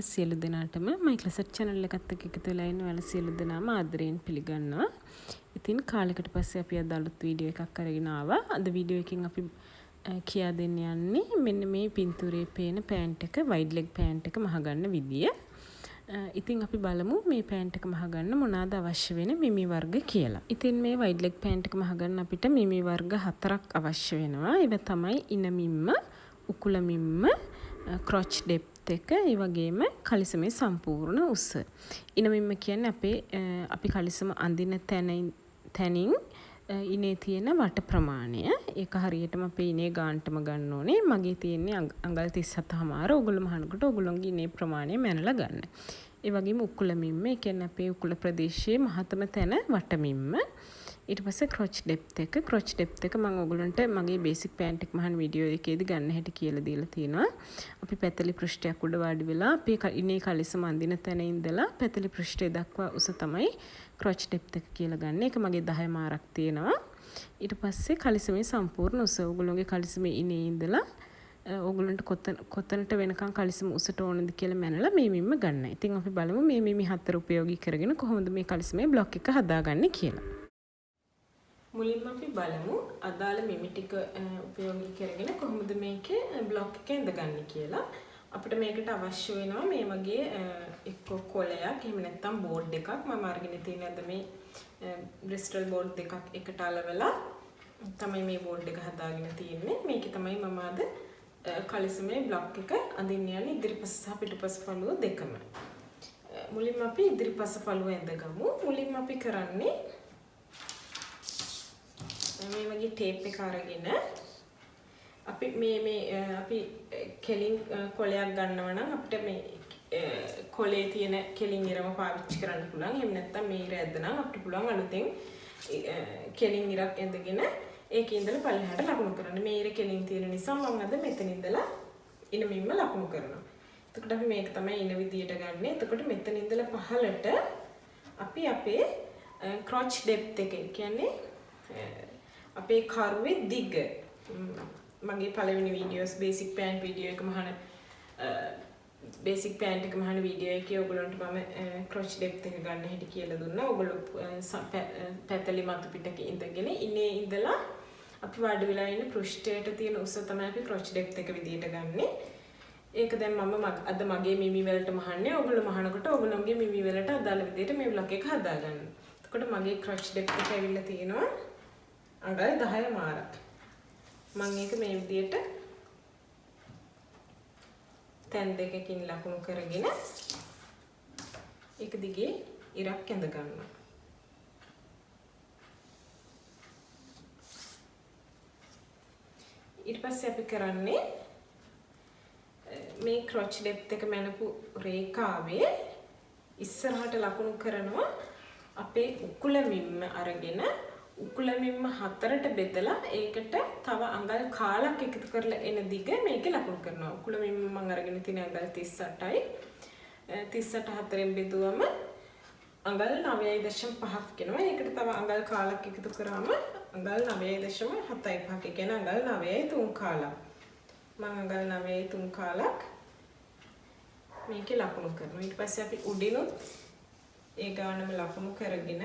ඔයාලා සියලු දෙනාටම මයි ක්ලාසට් channel එකත් එක්ක එකතු වෙලා ඉන්න ඔයාලා සියලු දෙනාම ආදරයෙන් පිළිගන්නවා. ඉතින් කාලෙකට පස්සේ අපි අද අලුත් වීඩියෝ එකක් අරගෙන ආවා. අද වීඩියෝ එකකින් අපි කියා දෙන්න යන්නේ මෙන්න මේ පින්තූරයේ පේන පෑන්ට් එක වයිඩ් ලෙග් පෑන්ට් එක මහගන්න විදිය. ඉතින් අපි බලමු මේ පෑන්ට් එක මහගන්න මොනවාද අවශ්‍ය වෙන මිමි වර්ග කියලා. ඉතින් මේ වයිඩ් ලෙග් පෑන්ට් එක මහගන්න අපිට මිමි වර්ග 4ක් අවශ්‍ය වෙනවා. ඒවා තමයි ඉනමිම්ම, උකුලමිම්ම, ක්‍රොච් ඩෙප්ත් එක, ඒ වගේම කලිසමේ සම්පූර්ණ උස. ඉනමිම්ම කියන්නේ අපි කලිසම අඳින තැනින් ඉනේ තියෙන වට ප්‍රමාණය. ඒක හරියටම අපේ ඉනේ ගානටම ගන්න ඕනේ. මගේ තියෙන්නේ අඟල් 37මාර. ඔයගොල්ලෝ මහනකොට ඔයගොල්ලෝගේ ඉනේ ප්‍රමාණය මැනලා ගන්න. ඒ වගේම උකුලමිම්ම, ඒ කියන්නේ අපේ උකුල ප්‍රදේශයේ මහතම තැන වටමිම්ම. ඊට පස්සේ ක්‍රොච් ඩෙප්ත් එක. ක්‍රොච් ඩෙප්ත් එක මම ඔයගොල්ලන්ට මගේ බේසික් පෑන්ට් එක මහන වීඩියෝ එකේදී ගන්න හැටි කියලා දීලා තියෙනවා. අපි පැතලි පෘෂ්ඨයක් උඩ වාඩි වෙලා අපේ ඉනේ කලිසම අඳින තැන ඉඳලා පැතලි පෘෂ්ඨය දක්වා උස තමයි ක්‍රොච් ඩෙප්ත් එක කියලා ගන්න. ඒක මගේ 10 මාරක් තියෙනවා. ඊට පස්සේ කලිසමේ සම්පූර්ණ උස. ඔයගොල්ලෝගේ කලිසමේ ඉනේ ඉඳලා ඔයගොල්ලන්ට කොතනට වෙනකන් කලිසම උසට ඕනද කියලා මැනලා මේ මිම්ම ගන්න. ඉතින් අපි බලමු මේ මිමි 4 උපයෝගී කරගෙන කොහොමද මේ කලිසමේ බ්ලොක් එක හදාගන්නේ කියලා. මුලින්ම අපි බලමු අදාළ මිමි ටික උපයෝගී කරගෙන කොහොමද මේකේ බ්ලොක් එක ඇඳගන්නේ කියලා. අපිට මේකට අවශ්‍ය වෙනවා මේ වගේ එක්ක කොලයක් එහෙම නැත්නම් බෝඩ් එකක්. මම අරගෙන තියෙන අද මේ බ්‍රිස්ටල් බෝඩ් දෙකක් එකට අලවලා තමයි මේ බෝඩ් එක හදාගෙන තියෙන්නේ. මේකේ තමයි මම අද කලිසමේ බ්ලොක් එක අඳින්න යන්නේ, ඉදිරිපස සහ පිටුපස පළුව දෙකම. මුලින්ම අපි ඉදිරිපස පළුව ඇඳගමු. මුලින්ම අපි කරන්නේ මේ වගේ ටේප් එක අරගෙන අපි අපි කෙලින් කොලයක් ගන්නවා නම් අපිට මේ කොලේ තියෙන කෙලින් ඉරම පාවිච්චි කරන්න පුළුවන්. එහෙම නැත්නම් මේ ඉර ඇද්ද නම් අපිට පුළුවන් අලුතෙන් කෙලින් ඉරක් ඇඳගෙන ඒකේ ඉඳලා පල්ලෙහාට ලකුණු කරන්න. මේ ඉර කෙලින් තියෙන නිසා මම අද මෙතන ඉඳලා ඉනමින්ම ලකුණු කරනවා. එතකොට අපි මේක තමයි ඉන විදියට ගන්න. එතකොට මෙතන ඉඳලා පහළට අපි අපේ ක්‍රොච් ඩෙප්ත් එක කියන්නේ අපේ කරුවේ දිග, මගේ පළවෙනි වීඩියෝස් බේසික් පෑන්ට් වීඩියෝ එක මහන බේසික් පෑන්ට් එක මහන වීඩියෝ එකේ ඔයගොල්ලන්ට මම ක්‍රොච් ඩෙප්ත් එක ගන්න හැටි කියලා දුන්නා. ඔයගොල්ලෝ පැතලි මතු පිටක ඉඳගෙන ඉනේ ඉඳලා අපි වාඩි වෙලා ඉන්න පෘෂ්ඨයට තියෙන උස තමයි අපි ක්‍රොච් ඩෙප්ත් එක විදියට ගන්නෙ. ඒක දැන් මම අද මගේ මිමි වලට මහන්නේ. ඔයගොල්ලෝ මහනකොට ඔයගොල්ලෝගේ මිමි වලට අදාළ විදියට මේ බ්ලොක් එක හදාගන්න. එතකොට මගේ ක්‍රොච් ඩෙප්ත් එක ඇවිල්ලා තියෙනවා අඟල් 10 මාරක්. මම ඒක මේ විදියට තැන් දෙකකින් ලකුණු කරගෙන ඒක දිගේ ඉරක් ඇඳ ගන්නවා. ඊට පස්සේ අපි කරන්නේ මේ ක්‍රොච් ඩෙප්ත් එක මැනපු රේඛාවේ ඉස්සරහට ලකුණු කරනවා අපේ උකුලමින්ම අරගෙන උකුලමින්ම 4ට බෙදලා ඒකට තව අඟල් කාලක් එකතු කරලා එන දිග මේකේ ලකුණු කරනවා. උකුලමින්ම මම අරගෙන තියෙන අඟල් 38යි. 38 4ෙන් බෙදුවම අඟල් 9.5ක් වෙනවා. ඒකට තව අඟල් කාලක් එකතු කරාම අඟල් 9.75. ඒ කියන්නේ අඟල් 9.3 කාලක්. මම අඟල් 9.3 කාලක් මේකේ ලකුණු කරනවා. ඊට පස්සේ අපි උඩිනුත් ඒ ගානම ලකුණු කරගෙන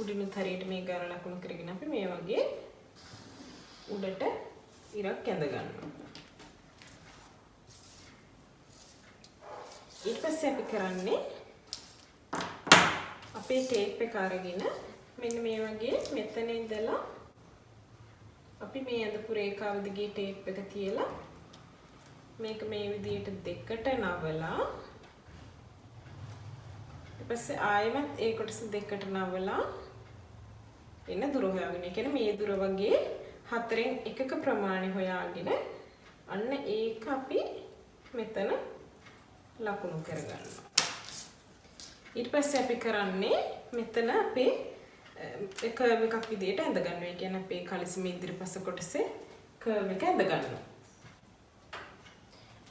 උඩිනුත් හරියට මේ ගාන ලකුණු කරගෙන අපි මේ වගේ උඩට ඉරක් ඇඳ ගන්නවා. ඊට පස්සේ අපි කරන්නේ අපේ ටේප් එක අරගෙන මෙන්න මේ වගේ මෙතන ඉඳලා අපි මේ අඳපු රේඛාව දිගේ ටේප් එක තියලා මේක මේ විදියට දෙකට නවලා ඊට පස්සේ ආයෙමත් ඒ කොටස දෙකට නවලා එන දුර හොයාගෙන, ඒ කියන්නේ මේ දුර වගේ 4න් එකක ප්‍රමාණය හොයාගෙන අන්න ඒක අපි මෙතන ලකුණු කරගන්නවා. ඊට පස්සේ අපි කරන්නේ මෙතන අපේ කර්ව් එකක් විදියට ඇඳ ගන්නවා. ඒ කියන්නේ අපේ කලිසමේ ඉදිරිපස කොටසේ කර්ව් එක ඇඳ ගන්නවා.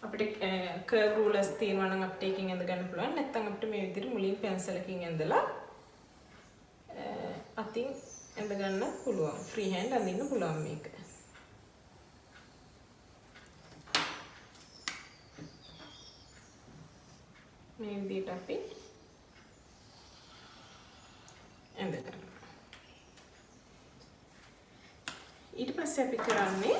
අපිට කර්ව් රූලර්ස් තියෙනවා නම් අපිට එකකින් ඇඳ ගන්න පුළුවන්. නැත්නම් අපිට මේ විදිහට මුලින් පෙන්සලකින් ඇඳලා අතින් ඇඳ ගන්න පුළුවන්. ෆ්‍රී හෑන්ඩ් අඳින්න පුළුවන් මේක. මේ විදිහට අපි ඇඳ ගන්නවා. ඊට පස්සේ අපි කරන්නේ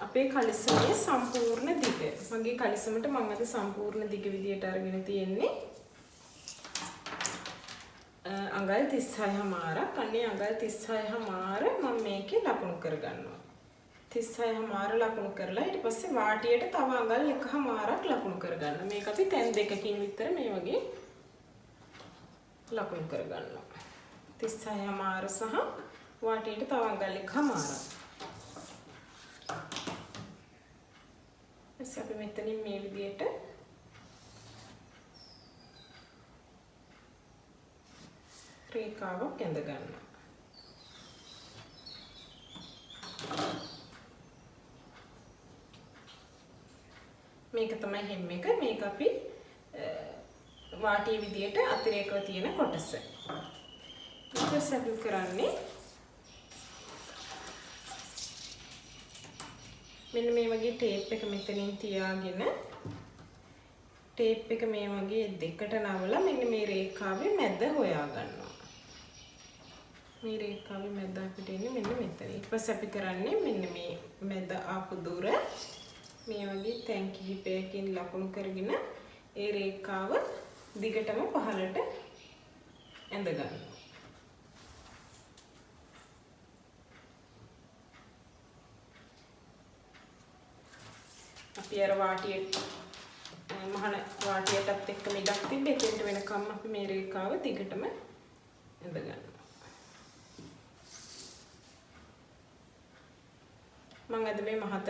අපේ කලිසමේ සම්පූර්ණ දිග. මගේ කලිසමට මම අද සම්පූර්ණ දිග විදියට අරගෙන තියෙන්නේ අඟල් 36මාරක්. අන්නේ අඟල් 36මාර මම මේකේ ලකුණු කරගන්නවා. 36මාර ලකුණු කරලා ඊට පස්සේ වාටියට තව අඟල් 1මාරක් ලකුණු කරගන්න. මේක අපි තැන් දෙකකින් විතර මේ වගේ ලකුණු කරගන්නවා. 36මාර සහ වාටියට තව අඟල් 1මාරක්. ඊට අපි මෙතනින් මේ විදියට රේඛාවක් ඇඳ ගන්නවා. මේක තමයි hem එක. මේක අපි වාටිය විදියට අතිරේකව තියෙන කොටස. ඊට පස්සේ අපි කරන්නේ මෙන්න මේ වගේ ටේප් එක මෙතනින් තියාගෙන ටේප් එක මේ වගේ දෙකට නවලා මෙන්න මේ රේඛාවේ මැද හොයා ගන්නවා. මේ රේඛාවේ මැද අපිට එන්නේ මෙන්න මෙතන. ඊට පස්සේ අපි කරන්නේ මෙන්න මේ මැද ආපු දුර මේ වගේ තැන් කිහිපයකින් ලකුණු කරගෙන ඒ රේඛාව දිගටම පහළට ඇඳ ගන්නවා. අපි අර වාටියට මහන වාටියටත් එක්ක මිඩක් තිබ්බ එතෙන්ට වෙනකම් අපි මේ රේඛාව දිගටම ඇඳ ගන්නවා. මම අද මේ මහත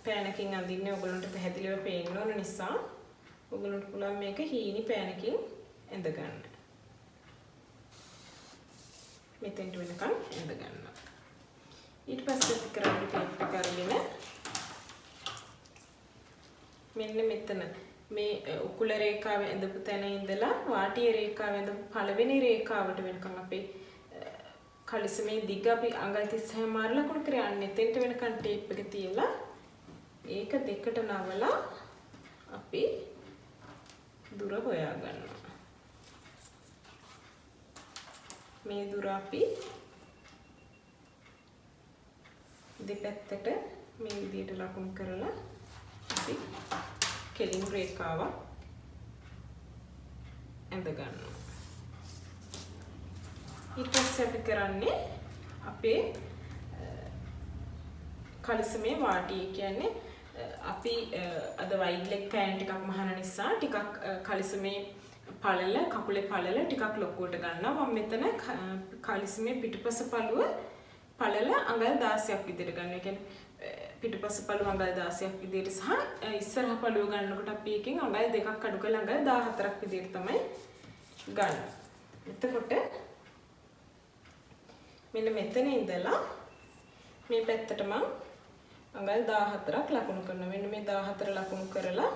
පෑනකින් අඳින්නේ ඔයගොල්ලන්ට පැහැදිලිව පේන්න ඕන නිසා ඔයගොල්ලන්ට පුළුවන් මේක හීනි පෑනකින් ඇඳ ගන්න. මෙතෙන්ට වෙනකම් ඇඳ ගන්නවා. ඊට පස්සේ අපි කරන්නේ ටේප් එක අරගෙන මෙන්න මෙතන මේ උකුල රේඛාවේ ඇඳපු තැන ඉඳලා වාටිය රේඛාවේ ඇඳපු පළවෙනි රේඛාවට වෙනකම් අපේ කලිසමේ දිග අපි අඟල් 36 මාර ලකුණු කරන්නේ. එතෙන්ට වෙනකම් ටේප් එක තියලා ඒක දෙකට නවලා අපි දුර හොයා ගන්නවා. මේ දුර අපි දෙපැත්තට මේ විදිහට ලකුණු කරලා අපි කෙලින් රේඛාවක් ඇඳ ගන්නවා. ඊට පස්සේ අපි කරන්නේ අපේ කලිසමේ වාටිය කියන්නේ අපි අද වයිඩ් ලෙග් පෑන්ට් එකක් මහන නිසා ටිකක් කලිසමේ පළල කකුලේ පළල ටිකක් ලොකුවට ගන්නවා. මම මෙතන කලිසමේ පිටුපස පළුව පළල අඟල් 16ක් විදිහට ගන්නවා. ඒ කියන්නේ පිටුපස පළුව අඟල් 16ක් විදිහට සහ ඉස්සරහ පළුව ගන්නකොට අපි එකෙන් අඟල් 2ක් අඩු කරලා අඟල් 14ක් විදිහට තමයි ගන්න. එතකොට මෙන්න මෙතන ඉඳලා මේ පැත්තට මම අඟල් 14ක් ලකුණු කරනවා. මෙන්න මේ 14 ලකුණු කරලා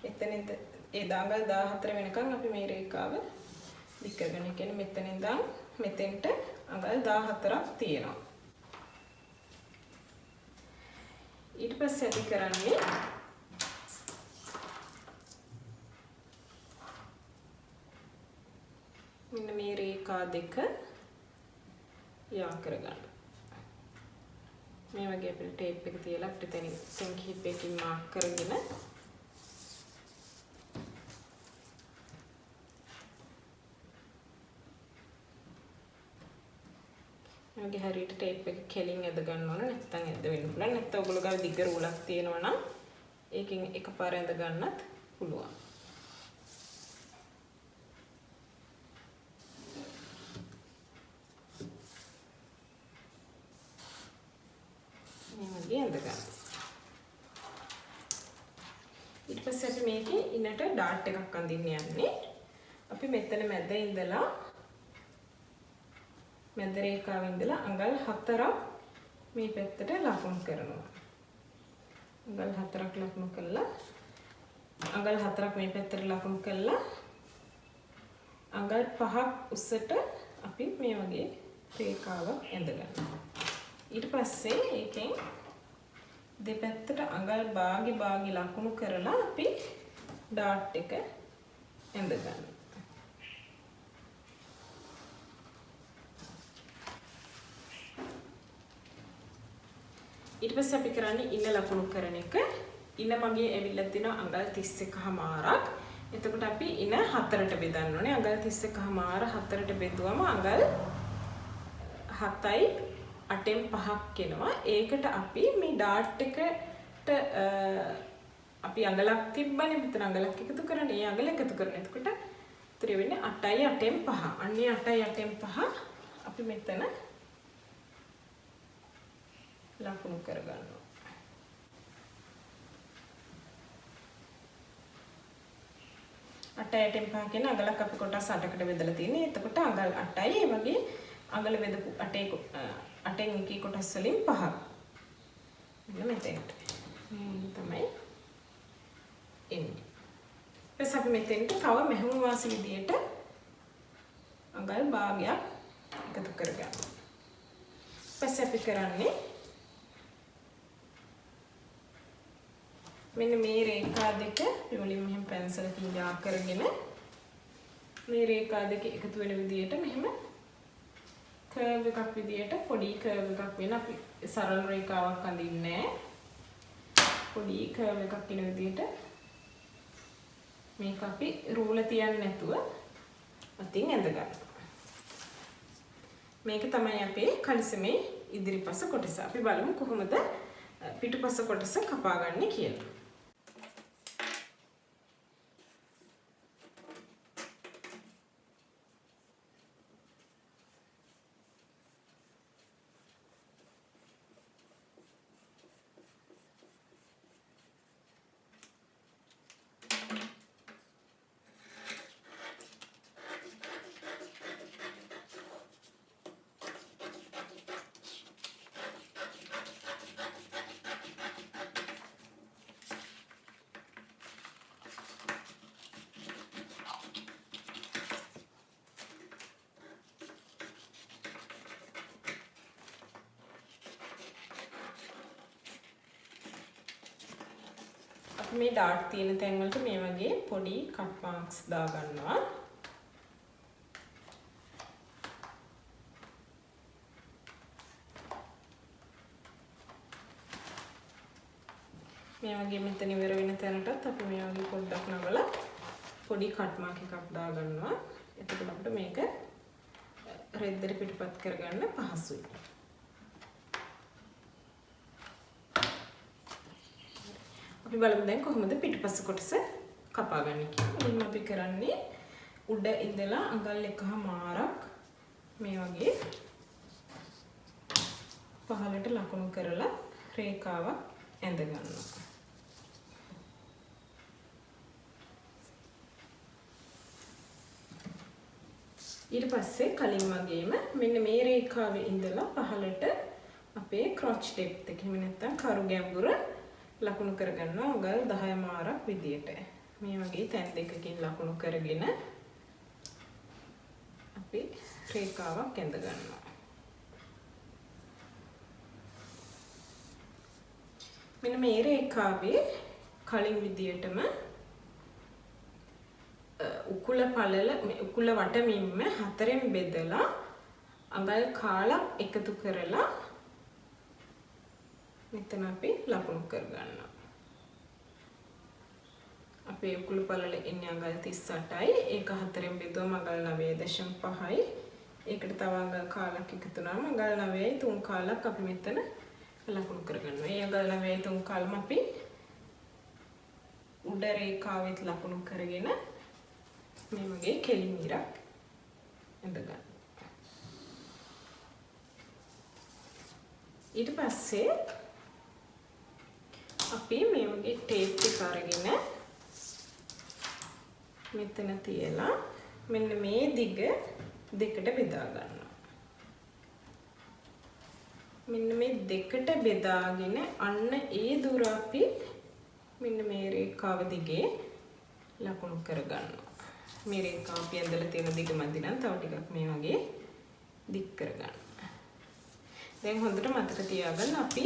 එතනින්ද ඒ අඟල් 14 වෙනකන් අපි මේ රේඛාව දික් කරගෙන කියන්නේ මෙතන ඉඳන් මෙතෙන්ට අඟල් 14ක් තියෙනවා. ඊට පස්සේ අපි කරන්නේ මෙන්න මේ රේඛා දෙක යා කරගන්න. මේ වගේ අපිට ටේප් එක තියලා අපිට තැන් කිහිපයකින් මාක් කරගෙන මගේ හරියට ටේප් එක කෙලින් ඇද ගන්න ඕන. නැත්නම් ඇද වෙන්න පුළුවන්. නැත්නම් ඔයගොල්ලෝ ගාව දිග රූලක් තියෙනවා නම් ඒකෙන් එකපාර ඇද ගන්නත් පුළුවන්. මේ වගේ ඇද ගන්න. ඊට පස්සේ අපි මේකේ ඉන්නට ඩාට් එකක් අඳින්න යන්නේ. අපි මෙතන මැද ඉඳලා මැද රේඛාවෙන් ඉඳලා අඟල් 4ක් මේ පැත්තට ලකුණු කරනවා. අඟල් 4ක් ලකුණු කළා. අඟල් 4ක් මේ පැත්තට ලකුණු කළා. අඟල් 5ක් උස්සට අපි මේ වගේ රේඛාවක් ඇඳ ගන්නවා. ඊට පස්සේ ඒකෙන් දෙපැත්තට අඟල් භාගි ලකුණු කරලා අපි ඩාට් එක ඇඳ ගන්නවා. ඊට පස්සේ අපි කරන්නේ ඉන ලකුණු කරන එක. ඉන මගේ ඇවිල්ලා තිනවා අඟල් 31මාරක්. එතකොට අපි ඉන 4ට බෙදන්න ඕනේ. අඟල් 31මාර 4ට බෙදුවම අඟල් 7යි 8න් 5ක් එනවා. ඒකට අපි මේ ඩාට් එකට අපි අඟලක් තිබ්බනේ. මෙතන අඟලක් එකතු කරන්නේ. ඒ අඟල එකතු කරන. එතකොට ඉතිරි වෙන්නේ 8යි 8න් 5. අන්නේ 8යි 8න් 5 අපි මෙතන ලකුණු කරගන්නවා. අටයටෙන් පහ කියන අඟලක් අපි කොටස් 8කට බෙදලා තියෙන්නේ. එතකොට අඟල් 8යි ඒ වගේ අඟල බෙදපු 8න් එකේ කොටස් වලින් 5ක්. මෙන්න මෙතෙන්ට. තමයි එන්නේ. ඊපස්සේ අපි මෙතෙන්ට තව මෙහෙම වාසි විදියට අඟල් භාගයක් එකතු කරගන්නවා. ඊපස්සේ අපි කරන්නේ මෙන්න මේ රේඛා දෙක වලින් මෙහෙම පැන්සලකින් යා කරගෙන මේ රේඛා දෙක එකතු වෙන විදියට මෙහෙම කර්ව් එකක් විදියට පොඩි කර්ව් එකක් වෙන අපි සරල රේඛාවක් අඳින්නේ නැහැ. පොඩි කර්ව් එකක් වෙන විදියට මේක අපි රූල තියන්නේ නැතුව අතින් ඇඳ ගන්නවා. මේක තමයි අපේ කලිසමේ ඉදිරිපස කොටස. අපි බලමු කොහොමද පිටුපස කොටස කපාගන්නේ කියලා. මේ ඩාට් තියෙන තැන් වලට මේ වගේ පොඩි කට් මාක්ස් දා ගන්නවා. මේ වගේ මෙතන ඉවර වෙන තැනටත් අපි මේ වගේ පොඩ්ඩක් නවලා පොඩි කට් මාක් එකක් දා ගන්නවා. එතකොට අපිට මේක රෙද්දට පිටපත් කරගන්න පහසුයි. අපි බලමු දැන් කොහොමද පිටුපස කොටස කපාගන්නේ කියලා. මුලින්ම අපි කරන්නේ උඩ ඉඳලා අඟල් 1මාරක් මේ වගේ පහළට ලකුණු කරලා රේඛාවක් ඇඳ ගන්නවා. ඊට පස්සේ කලින් වගේම මෙන්න මේ රේඛාවේ ඉඳලා පහළට අපේ ක්‍රොච් ඩෙප්ත් එක එහෙම නැත්නම් කරු ගැඹුර ලකුණු කරගන්නවා අඟල් 10මාරක් විදියට. මේ වගේ තැන් දෙකකින් ලකුණු කරගෙන අපි රේඛාවක් ඇඳ ගන්නවා. මෙන්න මේ රේඛාවේ කලින් විදියටම උකුල පළල උකුල වටමින්ම 4න් බෙදලා අඟල් කාලක් එකතු කරලා මෙතන අපි ලකුණු කරගන්නවා. අපේ උකුල පළල එන්නේ අඟල් 38යි. ඒක 4න් බෙදුවම අඟල් 9.5යි. ඒකට තව අඟල් කාලක් එකතු වුණාම අඟල් 9යි 3 කාලක් අපි මෙතන ලකුණු කරගන්නවා. ඒ අඟල් 9යි 3 කාලම අපි උඩ රේඛාවෙත් ලකුණු කරගෙන මේ වගේ කෙලින් ඉරක් ඇඳ ගන්න. ඊට පස්සේ අපි මේ වගේ ටේප් එක අරගෙන මෙතන තියලා මෙන්න මේ දිග දෙකට බෙදා ගන්නවා. මෙන්න මේ දෙකට බෙදාගෙන අන්න ඒ දුර අපි මෙන්න මේ රේඛාව දිගේ ලකුණු කර ගන්නවා. මේ රේඛාව අපි ඇඳලා තියෙන දිග මැදි නම් තව ටිකක් මේ වගේ දික් කර ගන්නවා. දැන් හොඳට මතක තියාගන්න අපි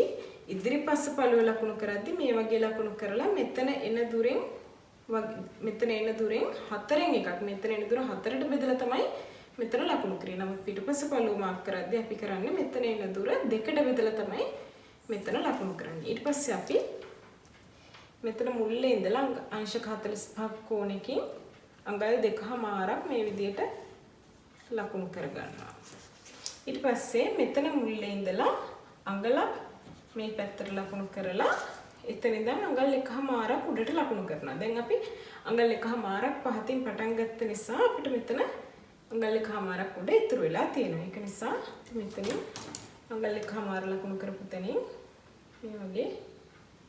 ඉදිරිපස්ස පළුව ලකුණු කරද්දි මේ වගේ ලකුණු කරලා මෙතන එන දුරෙන් හතරෙන් එකක් මෙතන එන දුර හතරට බෙදලා තමයි මෙතන ලකුණු කරේ. නමුත් පිටුපස පළුව මාක් කරද්දී අපි කරන්නේ මෙතන එන දුර දෙකට බෙදලා තමයි මෙතන ලකුණු කරන්නේ. ඊට පස්සේ අපි මෙතන මුල්ලේ ඉඳලා අංශක 45ක කෝණයකින් අඟල් 2මාරක් මේ විදියට ලකුණු කරගන්නවා. ඊට පස්සේ මෙතන මුල්ලේ ඉඳලා අඟලක් මේ පැත්තට ලකුණු කරලා එතන ඉඳන් අඟල් 1මාරක් උඩට ලකුණු කරනවා. දැන් අපි අඟල් 1මාරක් පහතින් පටන් ගත්ත නිසා අපිට මෙතන අඟල් 1මාරක් උඩ ඉතුරු වෙලා තියෙනවා. ඒක නිසා මෙතනින් අඟල් 1මාර ලකුණු කරපු තැනින් මේ වගේ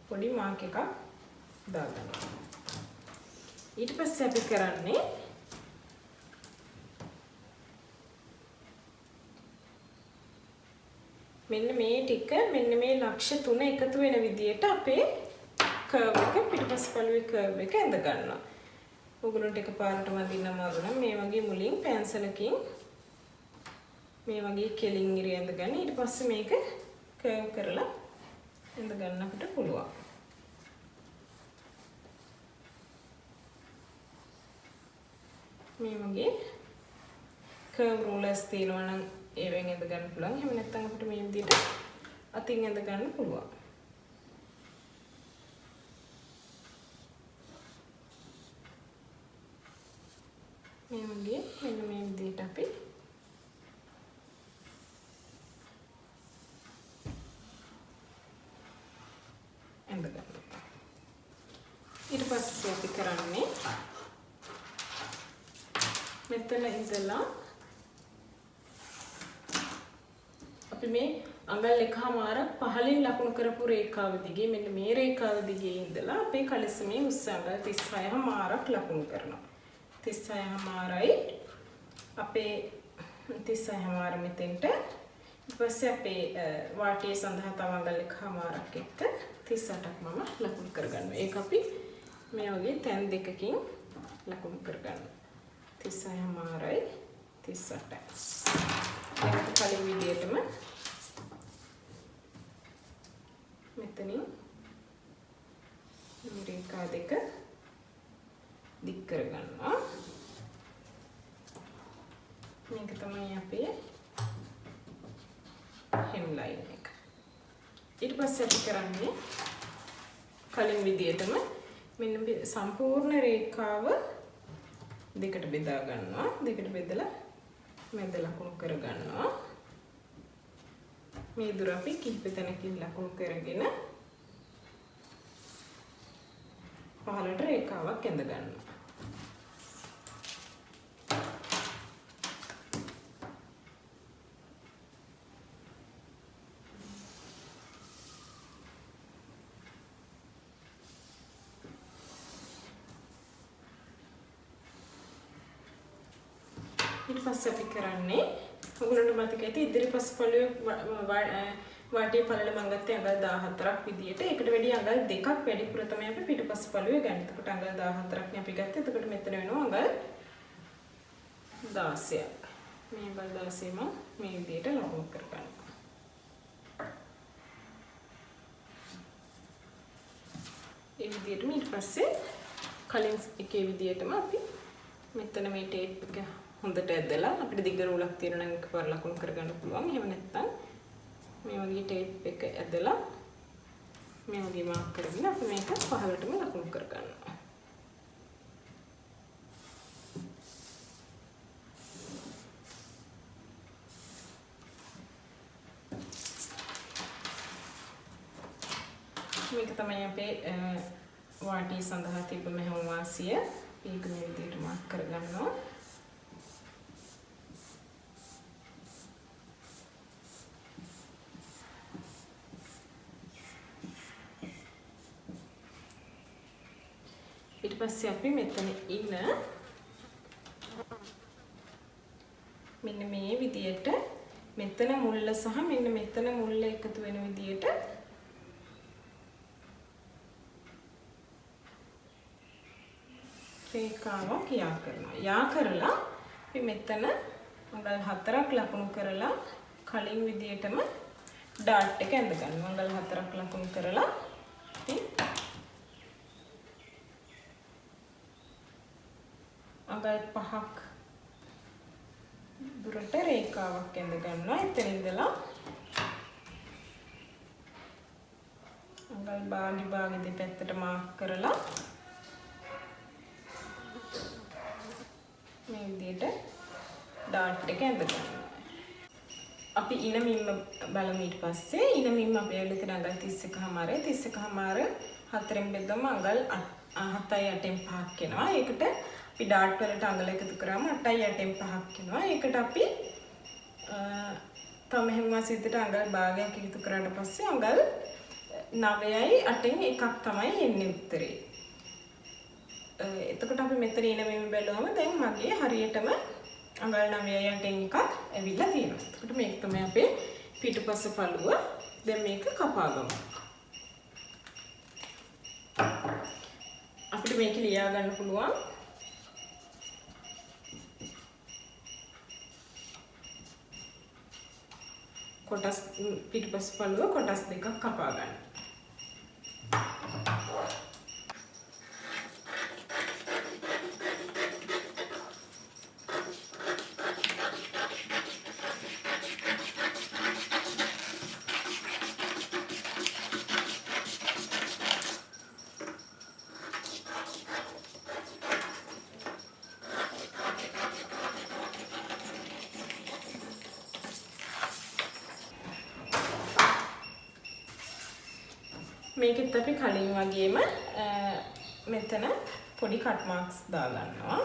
පොඩි මාක් එකක් දාගන්නවා. ඊට පස්සේ අපි කරන්නේ මෙන්න මේ ටික මෙන්න මේ ලක්ෂ 3 එකතු වෙන විදියට අපේ කර්ව් එක පිටපස්ස පළුවේ කර්ව් එක ඇඳ ගන්නවා. ඔයගොල්ලන්ට එකපාරට වදින්න අමාරු නම් මේ වගේ මුලින් පැන්සලකින් මේ වගේ කෙලින් ඉරි ඇඳ ගන්න. ඊට පස්සේ මේක කර්ව් කරලා ඇඳ ගන්න අපිට පුළුවන්. මේ වගේ කර්ව් රූලර්ස් තියෙනවා නම් ඒවෙන් ඇඳ ගන්න පුළුවන්. එහෙම නැත්නම් අපිට මේ විදිහට අතින් ඇඳ ගන්න පුළුවන්. මේ වගේ මෙන්න මේ විදිහට අපි ඇඳ ගන්නවා. ඊට පස්සේ අපි කරන්නේ මෙතන ඉඳලා අපි මේ අඟල් 1මාරක් පහලින් ලකුණු කරපු රේඛාව දිගේ මෙන්න මේ රේඛාව දිගේ ඉඳලා අපේ කලිසමේ උස්ස අඟල් 36මාරක් ලකුණු කරනවා. 36මාරයි අපේ 36මාර මෙතෙන්ට ඊට පස්සේ අපේ වාටයේ සඳහා තව අඟල් 1මාරක් එක්ක 38ක් මම ලකුණු කරගන්නවා. ඒක අපි මේ වගේ තැන් දෙකකින් ලකුණු කරගන්නවා. 36මාරයි 38යි. ඒකට කලින් විදියටම මෙතනින් මේ රේඛා දෙක දික් කරගන්නවා. මේක තමයි අපේ hem line එක. ඊට පස්සේ අපි කරන්නේ කලින් විදියටම මෙන්න සම්පූර්ණ රේඛාව දෙකට බෙදා ගන්නවා. දෙකට බෙදලා මැද ලකුණු කර ගන්නවා. මේ දුර අපි කිහිප තැනකින් ලකුණු කරගෙන පහළට රේඛාවක් ඇඳ ගන්නවා. ඊට පස්සේ අපි කරන්නේ ඔයගොල්ලන්ට මතක ඇති ඉදිරිපස් පළුවේ වාටයේ පළල මම ගත්තේ අඟල් 14ක් විදියට. ඒකට වැඩි අඟල් 2ක් වැඩිපුර තමයි අපි පිටපස් පළුවේ ගන්න. එතකොට අඟල් 14ක් නේ අපි ගත්තේ. එතකොට මෙතන වෙනවා අඟල් 16ක්. මේ අඟල් 16 මම මේ විදියට ලකුණු කරගන්නවා. ඒ විදියටම ඊට පස්සේ කලින් එකේ විදියටම අපි මෙතන මේ ටේප් එක හොඳට ඇදලා අපිට දිග රූලක් තියෙනවා නම් එකපාර ලකුණු කරගන්න පුළුවන්. එහෙම නැත්නම් මේ වගේ ටේප් එක ඇදලා මේ වගේ මාක් කරගෙන අපි මේක පහළටම ලකුණු කරගන්නවා. මේක තමයි අපේ වාටිය සඳහා තිබ්බ මෙහෙම වාසිය. මේක මේ විදිහට මාක් කරගන්නවා. ඊට පස්සේ අපි මෙතන ඉන්න මෙන්න මේ විදියට මෙතන මුල්ල සහ මෙන්න මෙතන මුල්ල එකතු වෙන විදියට රේඛාවක් යා කරනවා. යා කරලා අපි මෙතන අඟල් 4ක් ලකුණු කරලා කලින් විදියටම ඩාට් එක ඇඳ ගන්න. අඟල් 4ක් ලකුණු කරලා ඉතින් අඟල් 5ක් දුරට රේඛාවක් ඇඳ ගන්නවා. එතන ඉඳලා අඟල් භාගි දෙපැත්තට මාක් කරලා මේ විදිහට ඩාට් එක ඇඳ ගන්නවා. අපි ඉනමින්ම බලමු ඊට පස්සේ ඉනමින්ම අපි ඇවිල්ලා තියෙන අඟල් 31කමාරය 4න් බෙදුවම අඟල් 7යි 8න් 5ක් එනවා. ඒකට අපි ඩාට් වලට අඟල් එකතු කරාම 8යි 8න් 5ක් එනවා. ඒකට අපි තව මෙහෙම විදිහට අඟල් භාගයක් එකතු කරාට පස්සේ අඟල් 9යි 8න් එකක් තමයි එන්නේ උත්තරේ. එතකොට අපි මෙතන ඉනමින්ම බැලුවම දැන් මගේ හරියටම අඟල් 9යි 8න් එකක් ඇවිල්ලා තියෙනවා. එතකොට මේක තමයි අපේ පිටුපස පළුව. දැන් මේක කපා ගමු. අපිට මේක ලියා ගන්න පුළුවන්. කොටස් පිටුපස පළුව කොටස් දෙකක් කපා ගන්න. මේකෙත් අපි කලින් වගේම මෙතන පොඩි කට් මාක්ස් දාගන්නවා.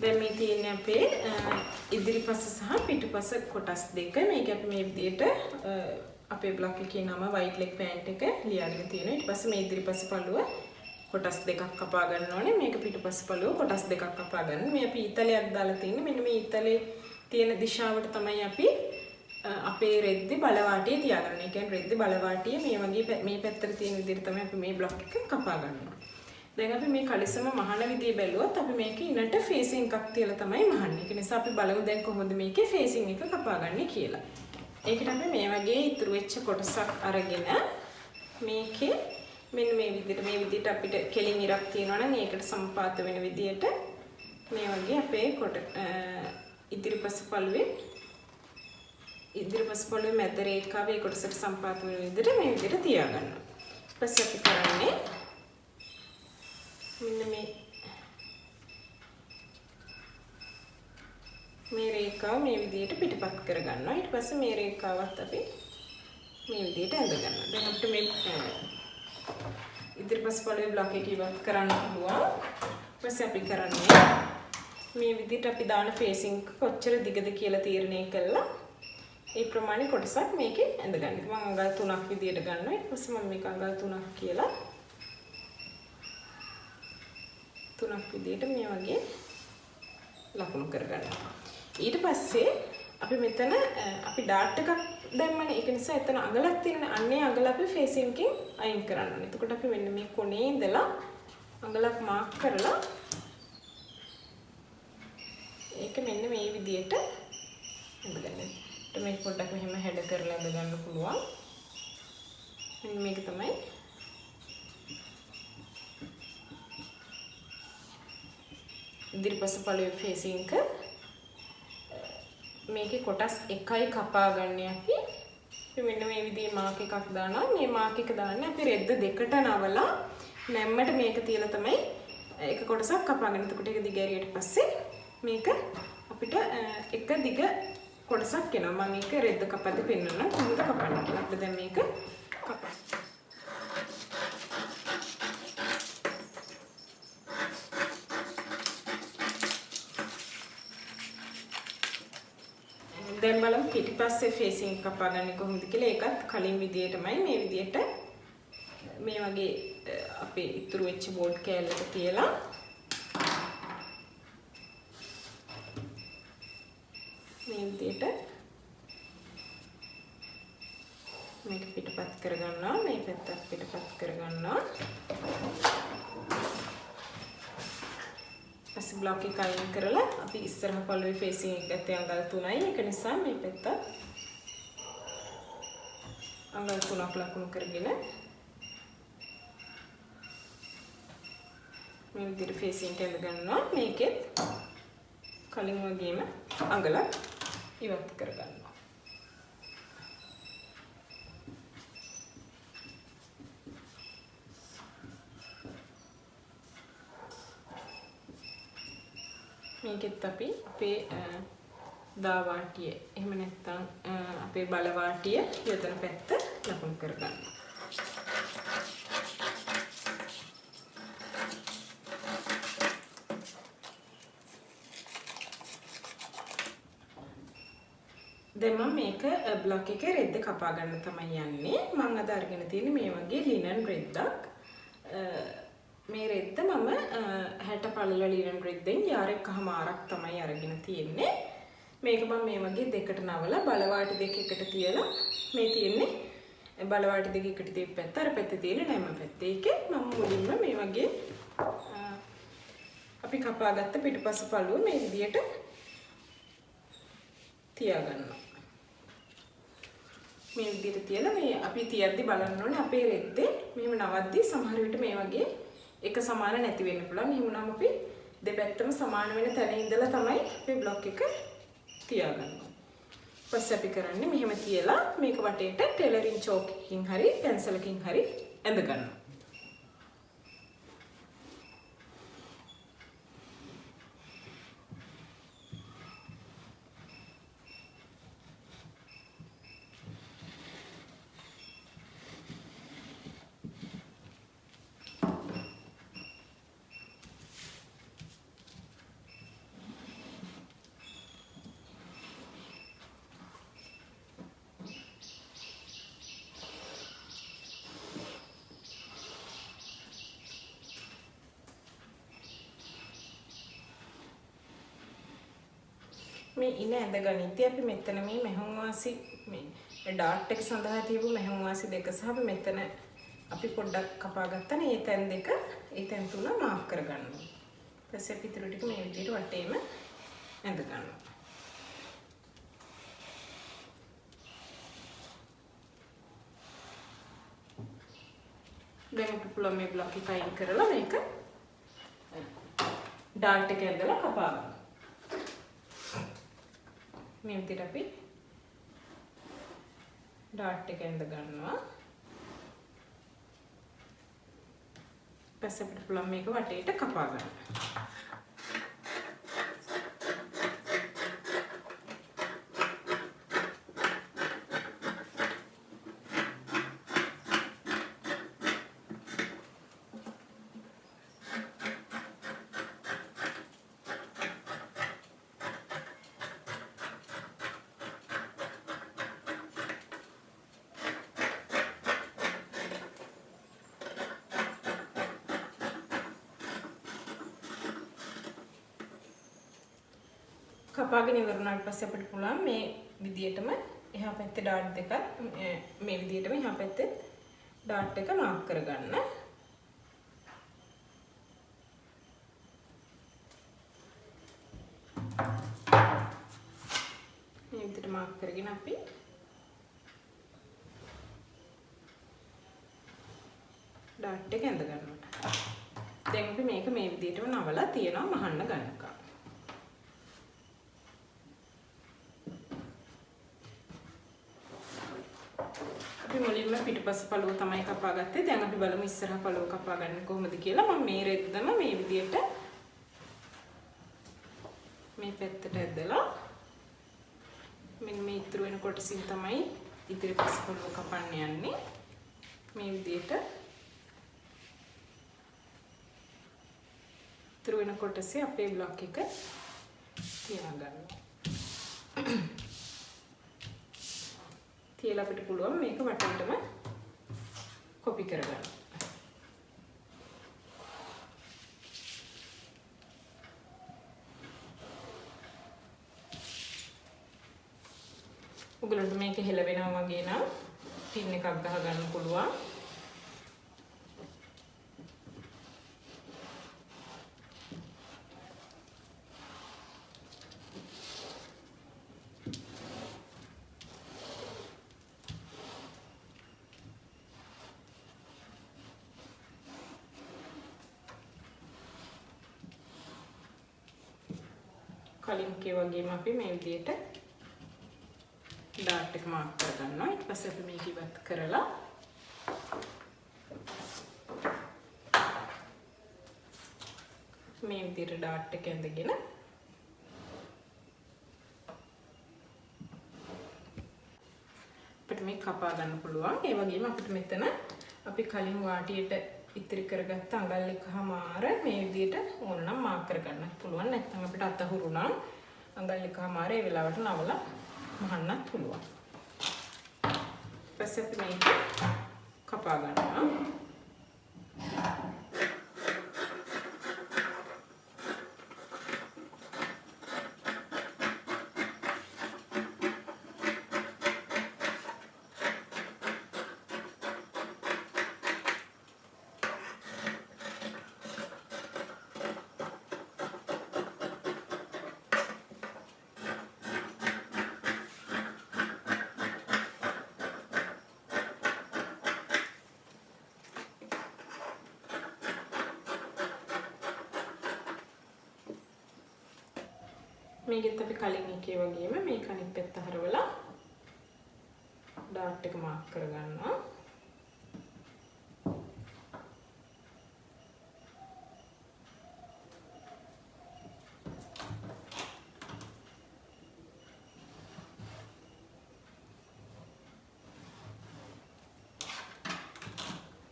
දැන් මේ තියෙන්නේ අපේ ඉදිරිපස සහ පිටුපස කොටස් දෙක. මේක අපි මේ විදිහට අපේ බ්ලොක් එකේ නම white leg pant එක ලියාගෙන තියෙනවා. ඊට පස්සේ මේ ඉදිරිපස පළුව කොටස් දෙකක් කපා ගන්න ඕනේ. මේක පිටුපස පළුව කොටස් දෙකක් කපා ගන්න. මේ අපි ඊතලයක් දාලා තින්නේ. මෙන්න මේ ඊතලේ තියෙන දිශාවට තමයි අපි අපේ රෙද්ද බලවාටිය තියාගන්නේ. ඒ කියන්නේ රෙද්ද බලවාටිය මේ වගේ මේ පැත්තට තියෙන විදිහට තමයි අපි මේ බ්ලොක් එක කපා ගන්නවා. දැන් අපි මේ කලිසම මහන විදිය බැලුවොත් අපි මේකේ ඉනට ෆේසින් එකක් තියලා තමයි මහන්නේ. ඒක නිසා අපි බලමු දැන් කොහොමද මේකේ ෆේසින් එක කපාගන්නේ කියලා. ඒකට අපි මේ වගේ ඉතුරු වෙච්ච කොටසක් අරගෙන මේකේ මෙන්න මේ විදිහට අපිට කෙලින් ඉරක් තියෙනවා නම් ඒකට සම්පාත වෙන විදිහට මේ වගේ අපේ ඉදිරිපස පළුවේ මැද රේඛාවේ කොටසට සම්පාත වෙන විදිහට මේ විදිහට තියාගන්නවා. ඊට පස්සේ අපි කරන්නේ මෙන්න මේ රේඛාව මේ විදිහට පිටපත් කරගන්නවා. ඊට පස්සේ මේ රේඛාවත් අපි මේ විදිහට ඇඳ ගන්නවා. දැන් අපිට මේ ඉදිරිපස් පළුවේ බ්ලොක් එක ඉවත් කරන්න පුළුවන්. ඊට පස්සේ අපි කරන්නේ මේ විදිහට අපි දාන ෆේසින් කොච්චර දිගද කියලා තීරණය කළා. ඒ ප්‍රමාණය කොටසක් මේකේ ඇඳ ගන්න. මම අඟල් 3ක් විදිහට ගන්නවා. ඊට පස්සේ මම මේක අඟල් 3ක් කියලා 3ක් විදිහට මේ වගේ ලකුණු කරගන්නවා. ඊට පස්සේ අපි මෙතන අපි ඩාට් එකක් දැම්මනේ. ඒක නිසා එතන අඟලක් තියෙන අන්නේ අඟල අපි ෆේසින් එකෙන් අයින් කරන්න ඕනේ. එතකොට අපි මෙන්න මේ කොනේ ඉඳලා අඟලක් මාක් කරලා ඒක මෙන්න මේ විදිහට අඳගන්න. මේක පොඩ්ඩක් මෙහෙම හැඩ කරලා අඳගන්න පුළුවන්. මෙන්න මේක තමයි ඉදිරිපස පළුවේ ෆේසින් එක. මේකේ කොටස් එකයි කපා ගන්න අපි. මෙන්න මේ විදිහේ මාක් එකක් දානවා. මේ මාක් එක දාන්නේ අපි රෙද්ද දෙකට නවලා නැම්මට මේක තියලා තමයි එක කොටසක් කපාගෙන. එතකොට ඒක දිග ඇරියට පස්සේ මේක අපිට එක දිග කොටසක් එනවා. මම මේක රෙද්ද කපද්දි පෙන්නන්න කොහොමද කපන්නේ කියලා. අපිට දැන් මේක කපන්න. දැන් බලමු පිටිපස්සේ ෆේසින් කපාගන්නේ කොහොමද කියලා. ඒකත් කලින් විදියටමයි මේ විදියට මේ වගේ අපේ ඉතුරු වෙච්ච බෝඩ් කෑල්ලක තියලා මේ විදිහට මේක පිටපත් කරගන්නවා. මේ පැත්තත් පිටපත් කරගන්නවා. පස්සේ බ්ලොක් එක අයින් කරලා අපි ඉස්සරහ පළුවේ ෆේසින් එක ගත්තේ අඟල් 3යි. ඒක නිසා මේ පැත්ත අඟල් 3ක් ලකුණු කරගෙන මේ විදිහට ෆේසින් එක ඇඳ ගන්නවා. මේකෙත් කලින් වගේම අඟලක් ඉවත් කරගන්නවා. මේකෙත් අපි අපේ දා වාටිය එහෙම නැත්නම් අපේ බල වාටිය යොදන පැත්ත ලකුණු කරගන්න. දැන් මම මේක බ්ලොක් එකේ රෙද්ද කපා ගන්න තමයි යන්නේ. මම අද අරගෙන තියෙන්නේ මේ වගේ ලිනන් රෙද්දක්. මේ රෙද්ද මම 60 පළල ලිනන් රෙද්දෙන් යාරෙක්කමාරක් තමයි අරගෙන තියෙන්නේ. මේක මම මේ වගේ දෙකට නවලා බලවාටි දෙක එකට තියලා මේ තියෙන්නේ බලවාටි දෙක එකට තියපු පැත්ත අර පැත්තේ තියෙන නැම පැත්ත. ඒකේ මම මුලින්ම මේ වගේ අපි කපාගත්ත පිටුපස පළුව මේ විදියට තියාගන්නවා. මේ විදියට තියලා මේ අපි තියද්දි බලන්න ඕනේ අපේ රෙද්දේ මෙහෙම නවද්දි සමහර විට මේ වගේ එක සමාන නැති වෙන්න පුළුවන්. එහෙම නම් අපි දෙපැත්තම සමාන වෙන තැන ඉඳලා තමයි අපි බ්ලොක් එක තියාගන්නේ. ඊපස්සේ අපි කරන්නේ මෙහෙම තියලා මේක වටේට ටෙලරින් චෝක් එකකින් හරි පෙන්සලකින් හරි ඇඳ ගන්නවා. මේ ඉන ඇඳ ගනිද්දී අපි මෙතන මේ මෙහුම් වාසි මේ ඩාට් එක සඳහා තියපු මෙහුම් වාසි දෙක සහ අපි මෙතන අපි පොඩ්ඩක් කපා ගත්තානේ ඒ තැන් දෙක ඒ තැන් තුන මාක් කරගන්නවා. ඊපස්සේ අපි ඊටු ටික මේ විදිහට වටේම ඇඳ ගන්නවා. දැන් අපි පුළුවන් මේ බ්ලොක් එක අයින් කරලා මේක ඩාට් එක ඇඳලා කපා ගන්නවා. මේ විදිහට අපි ඩාට් එක ඇඳ ගන්නවා. ඊපස්සේ අපිට පුළුවන් මේක වටේට කපා ගන්න. කපාගෙන ඉවරුනාට පස්සේ අපිට පුළුවන් මේ විදියටම එහා පැත්තේ ඩාට් දෙකත් මේ විදියටම එහා පැත්තේ ඩාට් එක මාක් කරගන්න. මේ විදියට මාක් කරගෙන අපි ඩාට් එක ඇඳ ගන්නවා. දැන් අපි මේක මේ විදියටම නවලා තියනවා මහන්න ගන්නකම්. අපි මුලින්ම පිටුපස පළුව තමයි කපා ගත්තේ. දැන් අපි බලමු ඉස්සරහ පළුව කපා ගන්න කොහොමද කියලා. මම මේ රෙද්දම මේ විදියට මේ පැත්තට ඇදලා මෙන්න මේ ඉතුරු වෙන කොටසින් තමයි ඉදිරි පස පළුව කපන්න යන්නේ. මේ විදියට ඉතුරු වෙන කොටසේ අපේ බ්ලොක් එක තියාගන්නවා. තියලා අපිට පුළුවන් මේක වටේටම කොපි කරගන්න. මේක හෙලවෙනවා වගේ නම් පින් එකක් ගහ ගන්න පුළුවන්. කලින් කිව්වා වගේම අපි මේ විදිහට ඩාට් එක මාක් කරගන්නවා. ඊට පස්සේ අපි මේක ඉවත් කරලා මේ විදිහට ඩාට් එක ඇඳගෙන අපිට මේක කපා ගන්න පුළුවන්. ඒ වගේම අපිට මෙතන අපි කලින් වාටියට ඉතිරි කරගත්ත අඟල් එකමාර මේ විදිහට ඕන නම් මාක් කරගන්න පුළුවන්. නැත්නම් අපිට අතහුරු නම් අඟල් එකමාර ඒ වෙලාවට නවලා මහන්නත් පුළුවන්. ඊපස්සේ අපි මේක කපා ගන්නවා. මේකෙත් අපි කලින් එකේ වගේම මේක අනිත් පැත්ත හරවලා ඩාට් එක මාක් කරගන්නවා.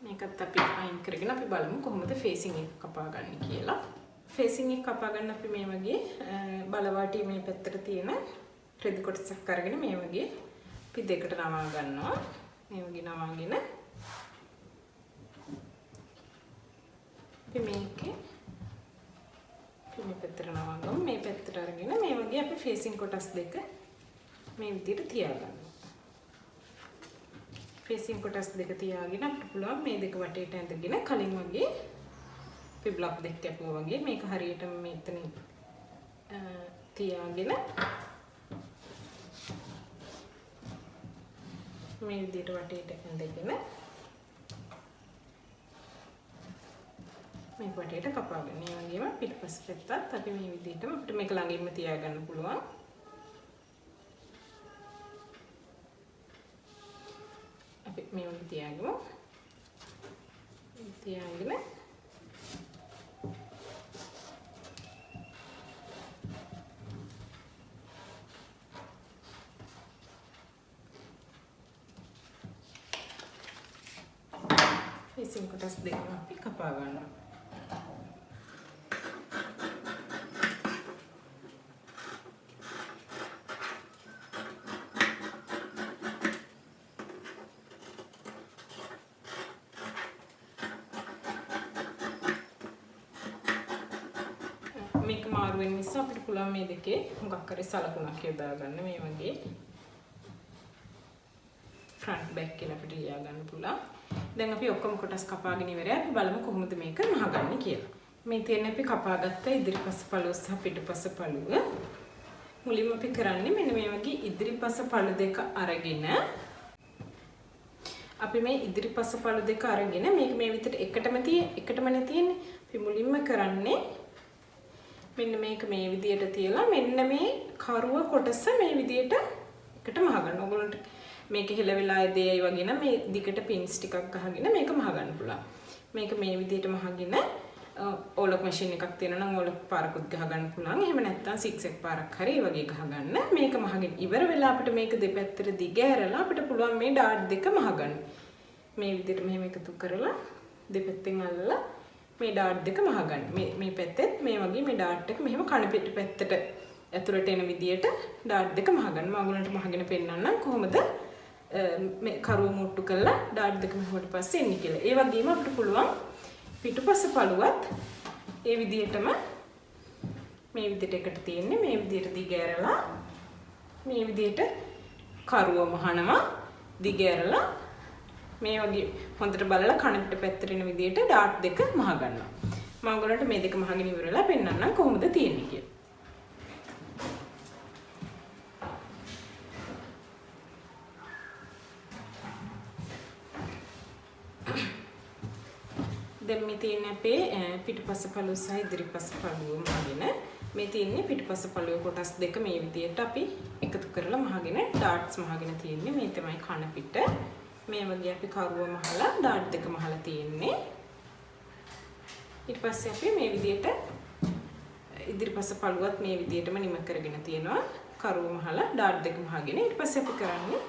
මේකත් අපි අයින් කරගෙන අපි බලමු කොහොමද ෆේසින් එක කපා ගන්න කියලා. ෆේසින් එක කපා ගන්න අපි මේ වගේ බලවාටි මේ පැත්තට තියෙන රෙදි කොටසක් අරගෙන මේ වගේ අපි දෙකට නවා ගන්නවා. මේ වගේ නවාගෙන අපි මේකේ මේ පැත්තට නවා ගමු. මේ පැත්තට අරගෙන මේ වගේ අපි ෆේසින් කොටස් දෙක මේ විදිහට තියාගන්නවා. ෆේසින් කොටස් දෙක තියාගෙන අපිට පුළුවන් මේ දෙක වටේට ඇඳගෙන කලින් වගේ අපි බ්ලොක් දෙක කැපුවා වගේ මේක හරියටම මෙතනින් තියාගෙන මේ විදිහට වටේට ඇඳගෙන මේක වටේට කපා ගන්න. ඒ වගේම පිටපස්ස පැත්තත් අපි මේ විදිහටම අපිට මේක ළඟින්ම තියාගන්න පුළුවන්. අපි මේ වගේ තියාගමු. තියාගෙන ෆේසින් කොටස් දෙකම අපි කපා ගන්නවා. මේක මාරු වෙන නිසා අපිට පුළුවන් මේ දෙකේ මොකක් හරි සලකුණක් යොදා ගන්න. මේ වගේ ෆ්‍රන්ට් බෑක් කියලා අපිට ලියා ගන්න පුළුවන්. දැන් අපි ඔක්කොම කොටස් කපාගෙන ඉවරයි. අපි බලමු කොහොමද මේක මහගන්නේ කියලා. මේ තියෙන අපි කපාගත්ත ඉදිරිපස පළුව සහ පිටුපස පළුව. මුලින්ම අපි කරන්නේ මෙන්න මේ වගේ ඉදිරිපස පළු දෙක අරගෙන අපි මේ ඉදිරිපස පළු දෙක අරගෙන මේක මේ විදිහට එකටමනේ තියෙන්නේ. අපි මුලින්ම කරන්නේ මෙන්න මේක මේ විදිහට තියලා මෙන්න මේ කරුව කොටස මේ විදිහට එකට මහගන්න. ඔයගොල්ලන්ට මේක හෙල වෙලා දෙයයි වගේ නම් මේ දිගට පින්ස් ටිකක් ගහගෙන මේක මහගන්න පුළුවන්. මේක මේ විදිහට මහගෙන ඕලොක් මැෂින් එකක් තියෙනවා නම් ඕලොක් පාරකුත් ගහ ගන්න පුළුවන්. එහෙම නැත්නම් 6 පාරක් හරි ඒ වගේ ගහ ගන්න. මේක මහගෙන ඉවර වෙලා අපිට මේක දෙපැත්තට දිග ඇරලා අපිට පුළුවන් මේ ඩාට් දෙක මහගන්න. මේ විදිහට මෙහෙම එකතු කරලා දෙපැත්තෙන් අල්ලලා මේ ඩාට් දෙක මහගන්න. මේ පැත්තෙත් මේ වගේ මේ ඩාට් එක මෙහෙම කණ පිට පැත්තට ඇතුළට එන විදිහට ඩාට් දෙක මහගන්න. මම ඔයගොල්ලන්ට මහගෙන පෙන්නන්නම් කොහොමද මේ කරුව මුට්ටු කරලා ඩාට් දෙක මෙහෙට පස්සේ එන්නේ කියලා. ඒ වගේම අපිට පුළුවන් පිටුපස පළුවත් ඒ විදිහටම මේ විදිහට එකට තියෙන්නේ මේ විදිහට දිග ඇරලා මේ විදිහට කරුව මහනවා දිග ඇරලා මේ වගේ හොඳට බලලා කන පිට පැත්තට එන විදිහට ඩාට් දෙක මහ ගන්නවා. මම ඔයගොල්ලන්ට මේ දෙක මහගෙන ඉවරලා පෙන්නන්නම් කොහොමද තියෙන්නේ කියලා. දැන් මේ තියෙන්නේ අපේ පිටුපස පළුව සහ ඉදිරිපස පළුව මහගෙන මේ තියෙන්නේ පිටුපස පළුවේ කොටස් දෙක මේ විදිහට අපි එකතු කරලා මහගෙන ඩාට්ස් මහගෙන තියෙන්නේ. මේ තමයි කන පිට. මේ වගේ අපි කරුව මහලා ඩාට් දෙක මහලා තියෙන්නේ. ඊට පස්සේ අපි මේ විදිහට ඉදිරිපස පළුවත් මේ විදිහටම නිම කරගෙන තියෙනවා. කරුව මහලා ඩාට් දෙක මහගෙන ඊට පස්සේ අපි කරන්නේ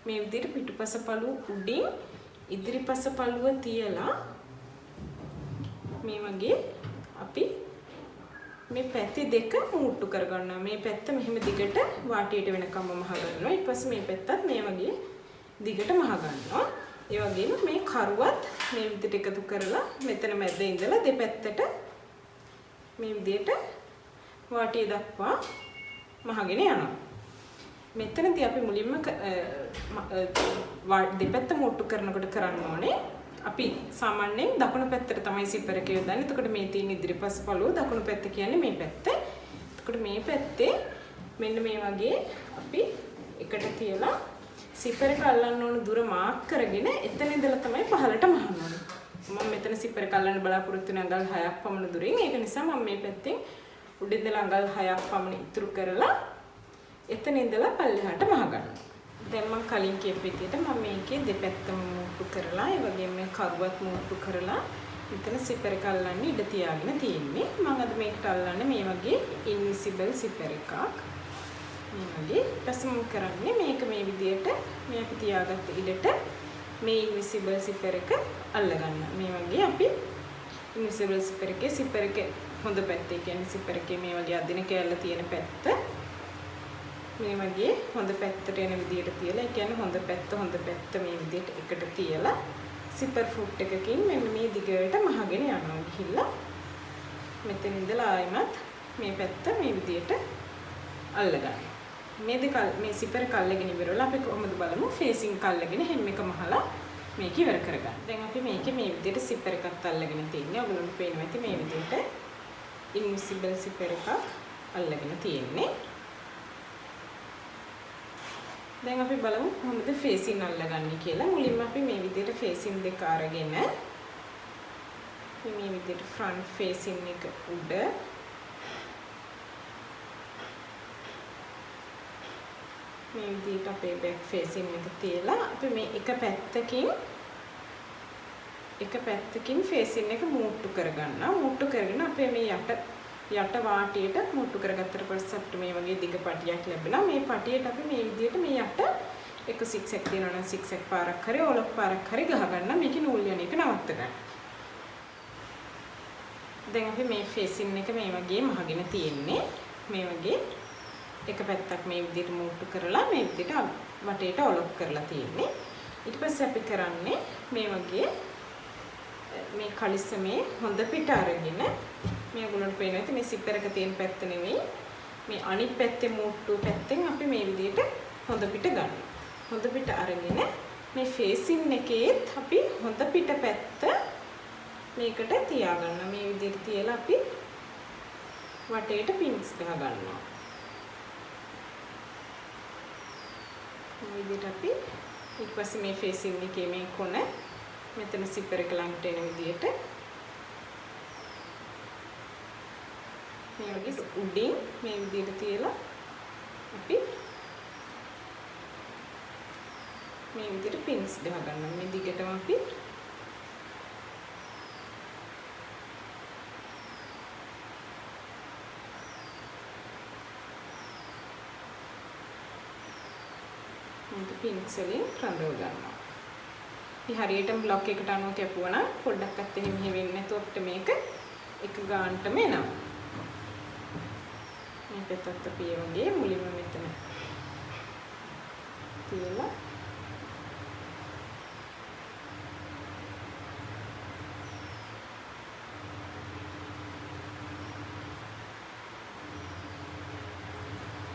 මේ විදිහට පිටුපස පළුව උඩින් ඉදිරිපස පළුව තියලා මේ වගේ අපි මේ පැති දෙක මූට්ටු කරගන්නවා. මේ පැත්ත මෙහෙම දිගට වාටියට වෙනකම්ම මහ ගන්නවා. ඊට පස්සේ මේ පැත්තත් මේ වගේ දිගට මහ ගන්නවා. ඒ වගේම මේ කරුවත් මේ විදිහට එකතු කරලා මෙතන මැද ඉඳලා දෙපැත්තට මේ විදිහට වාටිය දක්වා මහගෙන යනවා. මෙතනදී අපි මුලින්ම දෙපැත්ත මූට්ටු කරනකොට කරන්න ඕනේ අපි සාමාන්‍යයෙන් දකුණු පැත්තට තමයි සිපර් එක යොදන්නේ. එතකොට මේ තියෙන ඉදිරිපස පළුව දකුණු පැත්ත කියන්නේ මේ පැත්ත. එතකොට මේ පැත්තේ මෙන්න මේ වගේ අපි එකට තියලා සිපර් එක අල්ලන්න ඕන දුර මාක් කරගෙන එතන ඉඳලා තමයි පහළට මහන්න ඕනේ. මම මෙතන සිපර් එක අල්ලන්න බලාපොරොත්තු වෙන අඟල් 6ක් පමණ දුරින්. ඒක නිසා මම මේ පැත්තෙන් උඩ ඉඳලා අඟල් 6ක් පමණ ඉතුරු කරලා එතන ඉඳලා පල්ලෙහාට මහ ගන්නවා. දැන් මම කලින් කියපු විදිහට මම මේකේ දෙපැත්තම මූට්ටු කරලා ඒ වගේම මේ කරුවත් මූට්ටු කරලා මෙතන සිපර් එක අල්ලන්න ඉඩ තියාගෙන තියෙන්නේ. මම අද මේකට අල්ලන්නේ මේ වගේ ඉන්විසිබල් සිපර් එකක්. මේ වගේ ඊපස්සේ මම කරන්නේ මේක මේ විදිහට මේ අපි තියාගත්ත ඉඩට මේ ඉන්විසිබල් සිපර් එක අල්ලගන්න. මේ වගේ අපි ඉන්විසිබල් සිපර් එකේ හොඳ පැත්ත කියන්නේ සිපර් එකේ මේ වගේ අදින කෑල්ල තියෙන පැත්ත මේ වගේ හොඳ පැත්තට එන විදිහට තියලා ඒ කියන්නේ හොඳ පැත්ත මේ විදිහට එකට තියලා සිපර් ෆුට් එකකින් මෙන්න මේ දිගට මහගෙන යනවා ගිහිල්ලා මෙතන ඉඳලා ආයෙමත් මේ පැත්ත මේ විදිහට අල්ලගන්න. මේ සිපර් කල්ලගෙන ඉවරලා අපි කොහොමද බලමු ෆේසින් කල්ලගෙන හැම එක මහලා මේක ඉවර කරගන්න. දැන් අපි මේකේ මේ විදිහට සිපර් එකක් අල්ලගෙන තින්නේ. ඔයගොල්ලන්ට පේනවා ඇති මේ විදිහට ඉන්විසිබල් සිපර් එකක් අල්ලගෙන තියෙන්නේ. දැන් අපි බලමු කොහොමද ෆේසින් අල්ලගන්නේ කියලා. මුලින්ම අපි මේ විදිහට ෆේසින් දෙක අරගෙන මේ විදිහට ෆ්‍රන්ට් ෆේසින් එක උඩ මේ විදිහට අපේ බෑක් ෆේසින් එක තියලා අපි මේ එක පැත්තකින් ෆේසින් එක මූට්ටු කරගන්නවා. මූට්ටු කරගෙන අපේ මේ යට වාටියට මුට්ටු කරගත්තට පස්සේ අපිට මේ වගේ දිග පටියක් ලැබෙනවා. මේ පටියට අපි මේ විදිහට මේ යට එක සික්සැක් දෙනවා නම් සික්සැක් පාරක් හරි ඔලොක් පාරක් හරි ගහ ගන්න. මේකේ නූල් යන එක නවත්ත ගන්න. දැන් අපි මේ ෆේසින් එක මේ වගේ මහගෙන තියෙන්නේ. මේ වගේ එක පැත්තක් මේ විදිහට මුට්ටු කරලා මේ විදිහට වටේට ඔලොක් කරලා තියෙන්නේ. ඊට පස්සේ අපි කරන්නේ මේ වගේ මේ කලිසමේ හොඳ පිට අරගෙන මේ ඔයගොල්ලන්ට පේනවා ඇති මේ සිපර් එක තියෙන පැත්ත නෙමෙයි මේ අනිත් පැත්තේ මූට්ටු පැත්තෙන් අපි මේ විදිහට හොඳ පිට ගන්නවා. හොඳ පිට අරගෙන මේ ෆේසින් එකේත් අපි හොඳ පිට පැත්ත මේකට තියාගන්න. මේ විදිහට තියලා අපි වටේට පින්ස් ගහ ගන්නවා. මේ විදිහට අපි ඊට පස්සේ මේ ෆේසින් එකේ මේ කොන මෙතන සිපර් එක ළඟට එන විදිහට මේ වගේ උඩින් මේ විදිහට තියලා අපි මේ විදිහට පින්ස් ගහ ගන්නවා. මේ දිගටම අපි මේ පින්ස් වලින් රඳව ගන්නවා. ඉතින් හරියටම බ්ලොක් එකට අනුව කැපුවා නම් පොඩ්ඩක්වත් එහෙම වෙන්නේ නැතුව අපිට මේක එක ගානටම එනවා. මේ පැත්තත් අපි වගේ මුලින්ම මෙතන තියලා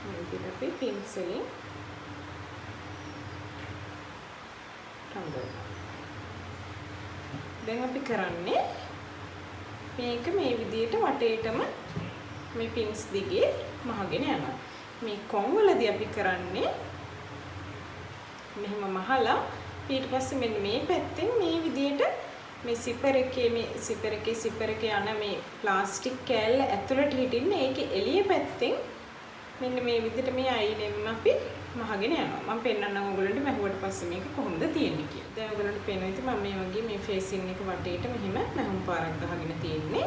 මේ විදිහට අපි පින්ස් වලින් දැන් අපි කරන්නේ මේක මේ විදිහට වටේටම මේ පින්ස් දිගේ මහගෙන යනවා. මේ කොන් වලදී අපි කරන්නේ මෙහෙම මහලා ඊට පස්සේ මෙන්න මේ පැත්තෙන් මේ විදිහට මේ සිපර් එකේ යන මේ ප්ලාස්ටික් කෑල්ල ඇතුළට හිටින්න ඒකේ එළිය පැත්තෙන් මෙන්න මේ විදිහට මේ අයිනෙන් අපි මහගෙන යනවා. මම පෙන්නන්නම් ඔයගොල්ලන්ට මහුවට පස්සේ මේක කොහොමද තියෙන්නේ කියලා. දැන් ඔයගොල්ලන්ට පේනවා ඉතින් මම මේ වගේ මේ ෆේසින් එක වටේට මෙහෙම මහුම් පාරක් ගහගෙන තියෙන්නේ.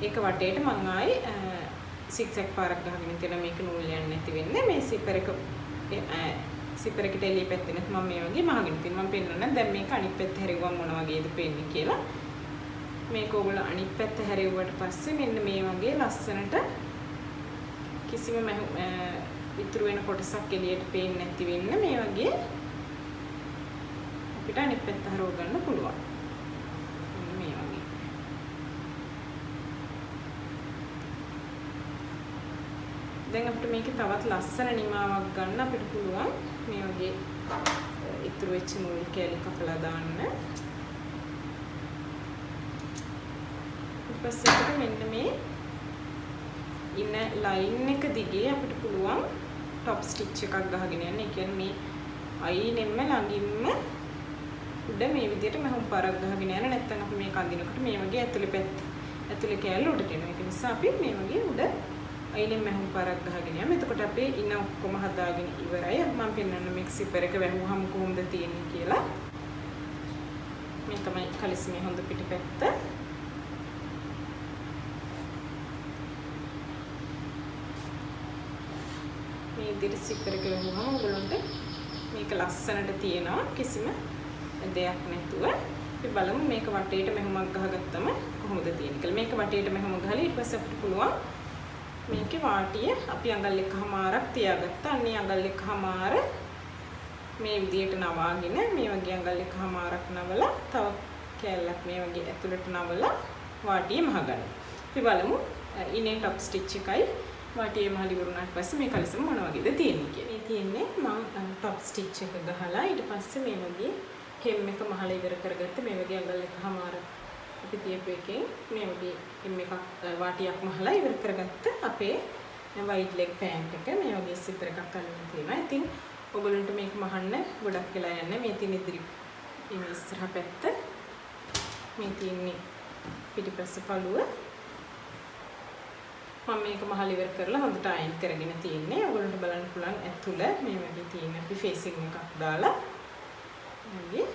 ඒක වටේට මම ආයේ සිග්සැග් පාරක් ගහගෙන තියෙන මේක නූල් යන්නේ නැති වෙන්නේ. මේ සිපර් එකට එළිය පැත්තෙන් මම මේ වගේ මහගෙන තියෙනවා. මම පෙන්නන්නම් දැන් මේක අනිත් පැත්ත හැරෙවුවම මොන වගේද පේන්නේ කියලා. මේක ඔයගොල්ලෝ අනිත් පැත්ත හැරෙව්වට පස්සේ මෙන්න මේ වගේ ලස්සනට කිසිම ඉතුරු වෙන කොටසක් එළියට පේන්නේ නැති වෙන්න මේ වගේ අපිට අනිත් පැත්ත හරව ගන්න පුළුවන්. මේ වගේ. දැන් අපිට මේකේ තවත් ලස්සන නිමාවක් ගන්න අපිට පුළුවන් මේ වගේ ඉතුරු වෙච්ච නූල් කෑලි කපලා දාන්න. ඊට පස්සේ මෙන්න මේ ඉන්න ලයින් එක දිගේ අපිට පුළුවන් টপ ස්ටිච් එකක් ගහගෙන යන්න. ඒ කියන්නේ මේ අයිනෙම්ම ළඟින්ම උඩ මේ විදිහට මහුම් පාරක් ගහගෙන යන්න. නැත්නම් අපි මේක අඳිනකොට මේ වගේ ඇතුලේ කෑල්ල උඩට එනවා. ඒක නිසා අපි මේ වගේ උඩ අයිනෙන් මහුම් පාරක් ගහගෙන යන්න. එතකොට අපේ ඉන්න ඔක්කොම හදාගෙන ඉවරයි. මම පෙන්නන්න මේක සිපර් එක වැහුවහම කොහොමද තියෙන්නේ කියලා. මේ තමයි කලිස්මේ හොඳ පිටපැත්ත. මේ විදිහට සිපර් එක වැහුවම ඔයගොල්ලන්ට මේක ලස්සනට තියෙනවා කිසිම දෙයක් නැතුව. අපි බලමු මේක වටේට මෙහෙමක් ගහගත්තම කොහොමද තියෙන්නේ කියලා. මේක වටේට මෙහෙම ගහලා ඊට පස්සේ අපිට පුළුවන් මේකේ වාටිය අපි අඟල් එකමාරක් තියාගත්තා. අන්නේ අඟල් එකමාර මේ විදිහට නවාගෙන මේ වගේ අඟල් එකමාරක් නවලා තව කෑල්ලක් මේ වගේ ඇතුළට නවලා වාටිය මහගන්න. අපි බලමු ඉනේ টপ ස්ටිච් එකයි වාටිය මහලි වුණාට පස්සේ මේ කලිසම මොන වගේද තියෙන්නේ කියලා. මේ තියෙන්නේ මම টপ ස්ටිච් එක ගහලා ඊට පස්සේ මේ වගේ හෙම් එක මහලා ඉවර කරගත්ත මේ වගේ අඟල් එකමාර අපි තියපු එකෙන් මේ වගේ හෙම් එකක් වාටියක් මහලා ඉවර කරගත්ත අපේ වයිට් ලෙග් පෑන්ට් එක මේ වගේ සිපර් එකක් අල්ලගෙන තියෙනවා. ඉතින් ඔයගොල්ලන්ට මේක මහන්න ගොඩක් වෙලා යන්නේ. මේ තියෙන ඉදිරි මේ ඉස්සරහ පැත්ත මේ තියෙන්නේ පිටිපස්ස පළුව. මම මේක මහල ඉවර කරලා හොඳට අයන් කරගෙන තියෙන්නේ. ඔයගොල්ලන්ට බලන්න පුළුවන් ඇතුළ මේ වගේ තියෙන අපි ෆේසින් එකක් දාලා මේ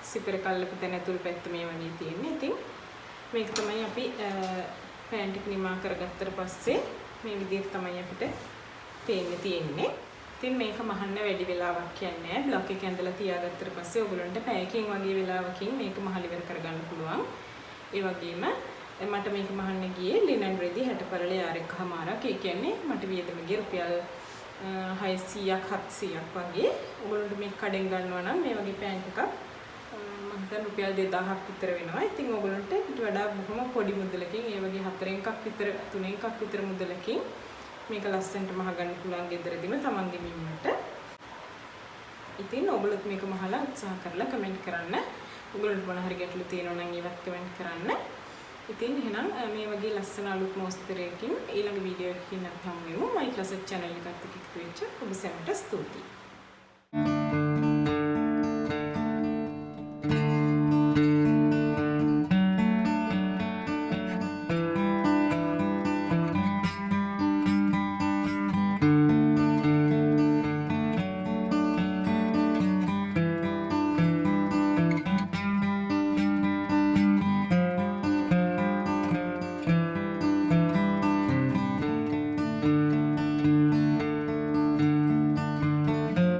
සිපර් කල්ලපු තැන ඇතුළ පැත්ත මේ වගේ තියෙන්නේ. ඉතින් මේක තමයි අපි පෑන්ට් එක නිමා කරගත්තට පස්සේ මේ විදිහට තමයි අපිට පේන්නේ තියෙන්නේ. ඉතින් මේක මහන්න වැඩි වෙලාවක් යන්නේ නැහැ. බ්ලොක් එක ඇඳලා තියාගත්තට පස්සේ ඔයගොල්ලන්ට පැයකින් වගේ වෙලාවකින් මේක මහල ඉවර කරගන්න පුළුවන්. ඒ වගේම මට මේක මහන්න ගියේ ලිනන් රෙදි 60 පළල යාරකමාරක්. ඒ කියන්නේ මට වියදම ගිය රුපියල් 600ක් 700ක් වගේ. ඔයගොල්ලන්ට මේක කඩෙන් ගන්නවා නම් මේ වගේ පෑන්ට් එකක් මම හිතන්නේ රුපියල් 2000ක් විතර වෙනවා. ඉතින් ඔයගොල්ලන්ට ඊට වඩා බොහොම පොඩි මුදලකින් ඒ වගේ 4 එකක් විතර 3 එකක් විතර මුදලකින් මේක ලස්සනට මහගන්න පුළුවන් ගෙදරදීම තමන්ගේ මිම්මට. ඉතින් ඔයගොල්ලොත් මේක මහලා උත්සාහ කරලා කමෙන්ට් කරන්න. ඔයගොල්ලන්ට මොන හරි ගැටලු තියෙනවා නම් ඒවත් කමෙන්ට් කරන්න. ඉතින් එහෙනම් මේ වගේ ලස්සන අලුත් මොස්තරයකින් ඊළඟ වීඩියෝ එකකින් අපි හමු වෙමු. මයි ක්ලාස් චැනල් එකත් එක්ක එකතු වෙච්ච ඔබ සැමට ස්තුතියි.